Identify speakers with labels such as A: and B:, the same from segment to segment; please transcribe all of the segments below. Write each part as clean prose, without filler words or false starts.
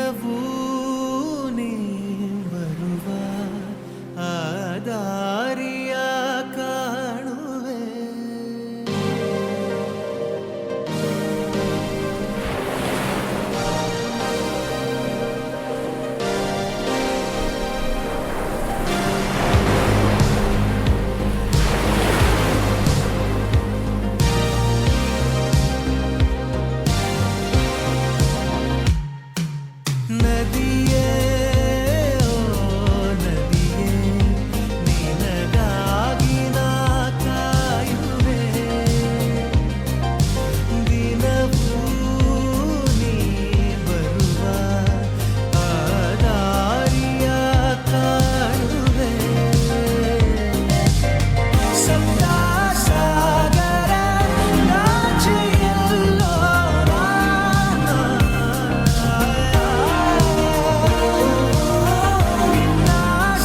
A: ದಿನವೂ ನೀ ಬರುವ ಆ ದಾರಿಯ ಕಾಣುವೆ. ನದಿಯೇ ಓ ನದಿಯೇ ನಿನಗಾಗಿ ನಾ ಕಾಯುವೆ. ದಿನವೂ ನೀ ಬರುವ ಆ ದಾರಿಯ ಕಾಣುವೆ. ಸಪ್ತ ಸಾಗರ ನಾಚೆಯಲ್ಲೋ ನಿನ್ನ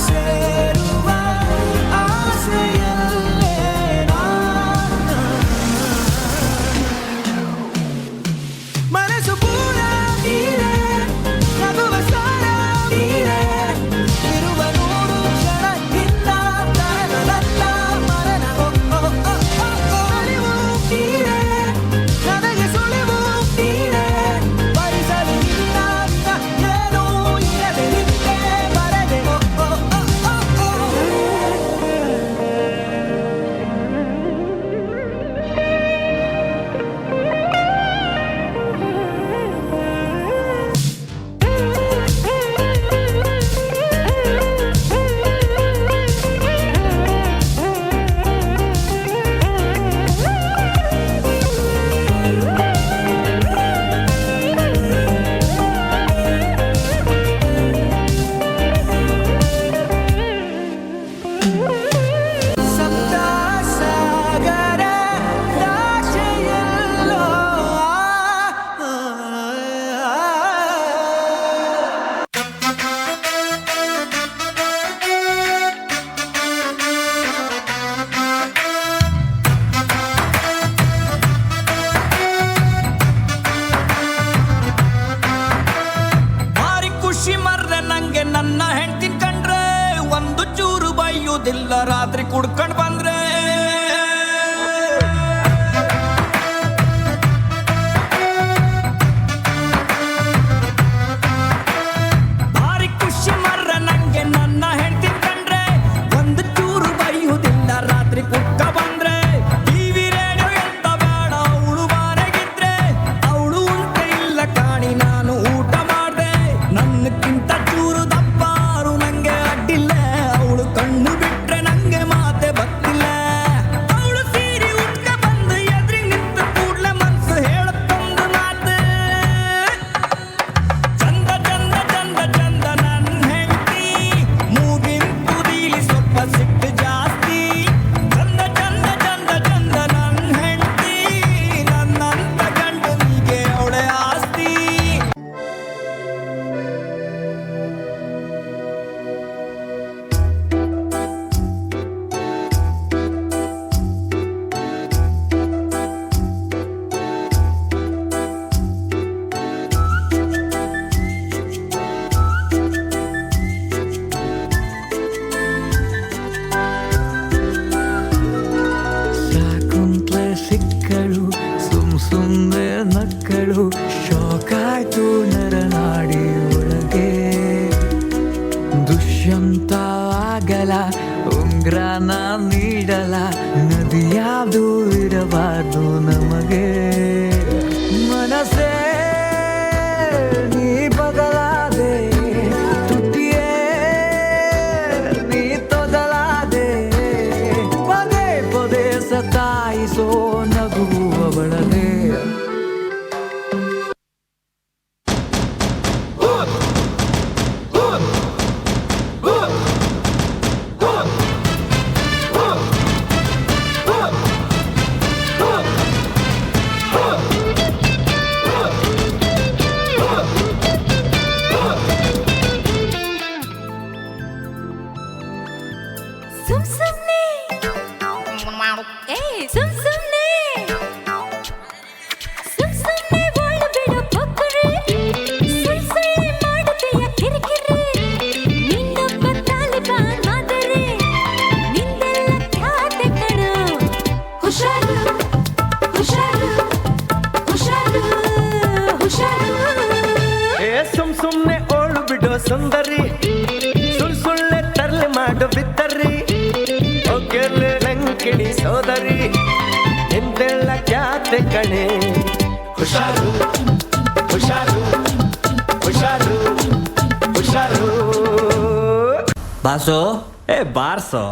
A: ಸೇರುವ ಆಸೆಯಲ್ಲೇ ಮನಸ್ಸು ಪೂರ ನೀರೇ, ನಗುವ ಸಾರ ನೀರೇ, ಇರುವ ನೂರು ಕ್ಷಣಕ್ಕಿಂತ ತರಲಲ್ಲ ಮರಣ. ಅಳಿವು ನೀರೇ, ನನಗೆ ಸುಳಿವು ನೀರೇ, ಬರಿಸಲು ನಿನ್ನ ಏನೂ ಇರದೆ ನಿಂತೆ ಬರದೆ. ಸಪ್ತ ಸಾಗರ ನಾಚೆಯಲ್ಲೋ ಭಾರಿ ಖುಷಿ ಮರ್ರೆ ನಂಗೆ ನನ್ನ ಹೆಂಡ್ತಿನ್ ಕಂಡ್ರೆ, ಒಂದು ಚೂರು ಬೈಯುವುದಿಲ್ಲ ರಾತ್ರಿ ಕುಡ್ಕೊಂಡ್ ಬಂದ್ರೆ. ಭಾರಿ ಖುಷಿ ಮರ್ರೆ ನಂಗೆ ನನ್ನ ಹೆಂಡ್ತಿನ್ ಕಂಡ್ರೆ, ಒಂದು ಚೂರು ಬೈಯುವುದಿಲ್ಲ ರಾತ್ರಿ ಕುಡ್ಕ ಬಂದ್ರೆ. ಟಿವಿ ರೇಡಿಯೋ ಎಂತ ಬೇಡ ಅವಳು ಬಾರೆಗಿದ್ರೆ, ಅವಳು ಉಂಟ ಇಲ್ಲ ಕಾಣಿ ನಾನು ಊಟ ಮಾಡ್ದೆ. ನನ್ನಕ್ಕಿಂತ ಚೂರು ದಪ್ಪಾರು ನಂಗೆ ಅಡ್ಡಿಲ್ಲ, ಅವಳು ಕಣ್ಣು ಬಿಟ್ರೆ ನಂಗೆ ಮಾತೆ ಬತ್ತಿಲ್ಲ. ಅವಳು ಸೀರೆ ಉಟ್ಕ ಬಂದು ಎದ್ರಿ ನಿಂತ ಕೂಡ್ಲೆ ಮನ್ಸು ಹೇಳತ್ತೊಂದು ಮಾತು, ಚಂದ ಚಂದ ಚಂದ ಚಂದ ನನ್ನ ಹೆಂಡ್ತಿ, ಮೂಗಿನ ತುದಿಲಿ ಸ್ವಲ್ಪ ಸಿಟ್ಟು ಜಾಸ್ತಿ. ಚಂದ ಚಂದ ಚಂದ ಚಂದ ನನ್ನ ಹೆಂಡ್ತಿ, ನನ್ನಂತ ಗಂಡನಿಗೆ ಅವಳೆ ಆಸ್ತಿ. ಸಾಕುಂತ್ಲೆ ಸಿಕ್ಕಳು ಸುಮ್ನೆ ನಕ್ಕಳು, ಶೋಕಾಯ್ತು ನರನಾಡಿ ಒಳಗೆ. ದುಷ್ಯಂತ ಆಗಲ ಉಂಗ್ರನ ನೀಡಲ, ನದಿಯಾದು ಇರಬಾರ್ದು ನಮಗೆ. ಮನಸ್ಸೇ ನೀ ಬದಲಾದೆ, ತುಟಿಯೇ ನೀ ತೊದಲಾದೆ, ಪದೇ ಪದೇ ಸತಾಯಿಸೋ ನಗುವವಳದೆ.
B: ಬಿಡೋ ಸುಂದರಿ ಸುಳ್ಳೆ ತರ್ಲೆ ಮಾಡೋ ಬಿತ್ತರಿ ಒಗ್ಗರ್ಲೆ ಲಂಕಿಣಿ ಸೋದರಿ ಎಂತೆಲ್ಲ ಖ್ಯಾತೆ ಕಣೆ ಹುಷಾರು ಹುಷಾರು ಹುಷಾರು ಹುಷಾರು
A: ಬಾಸು ಏ ಬಾರ್ಸೋ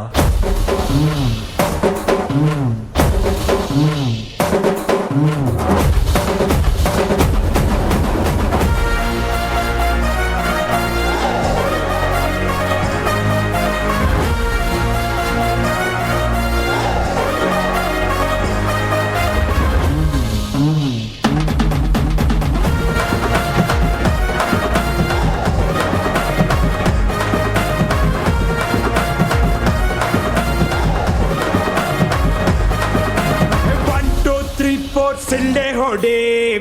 C: ಸಿಳ್ಳೆ ಹೊಡೆ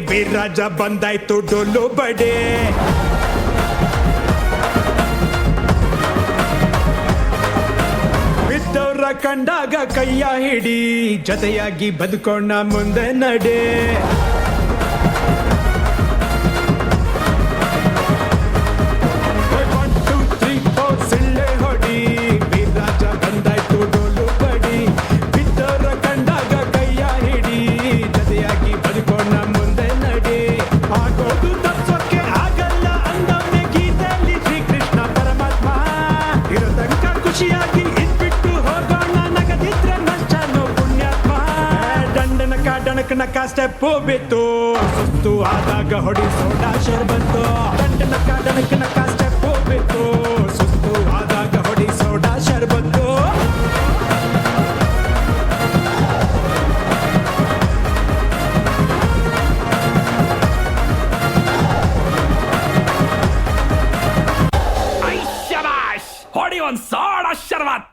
C: ಬಿರಾಜ ಬಂದಾಯ್ತು ಡೊಲ್ಲು ಬಡೆ ಬಿದ್ದವ್ರ ಕಂಡಾಗ ಕೈಯ ಹಿಡಿ ಜೊತೆಯಾಗಿ ಬದುಕೋಣ ಮುಂದೆ ನಡೆ ಸಿಳ್ಳೆ ಹೊಡಿ ಬಿರಾಜ ಬಂದಾಯ್ತು ಡೊಲ್ಲು ಬಡಿ ಬಿದ್ದವ್ರ ಕಂಡಾಗ ಕೈಯ ಹಿಡಿ ಜೊತೆಯಾಗಿ ಬದುಕೋಣ ಮುಂದೆ ನಡೆ ಆಗೋದು ತಪ್ಸೋಕೆ ಆಗಲ್ಲ ಅಂದವನೇ ಗೀತೆಯಲ್ಲಿ ಶ್ರೀಕೃಷ್ಣ ಪರಮಾತ್ಮ ಇರೋ ತನಕ ಖುಷಿಯಾಗಿ ಇದ್ಬಿಟ್ಟು ಹೋಗೋಣ ನಗದಿದ್ರೆ ನಷ್ಟನೋ ಪುಣ್ಯಾತ್ಮ ದಂಡನಕ ಡಣಕನಕ ಸ್ಟೆಪ್ಪು ಬಿತ್ತು ಸುಸ್ತು ಆದಾಗ ಹೊಡಿ ಸೋಡಾ ಶರ್ಬತ್ತು ದಂಡನಕ ಡಣಕನಕ ಸ್ಟೆಪ್ಪು ಬಿತ್ತು ಸುಸ್ತು ಆದಾಗ ಹೊಡಿ ಸೋಡಾ ಶರ್ಬತ್ತು
D: ಹೊಡಿ ಒಂದ್ ಸೋಡ ಶರ್ಬತ್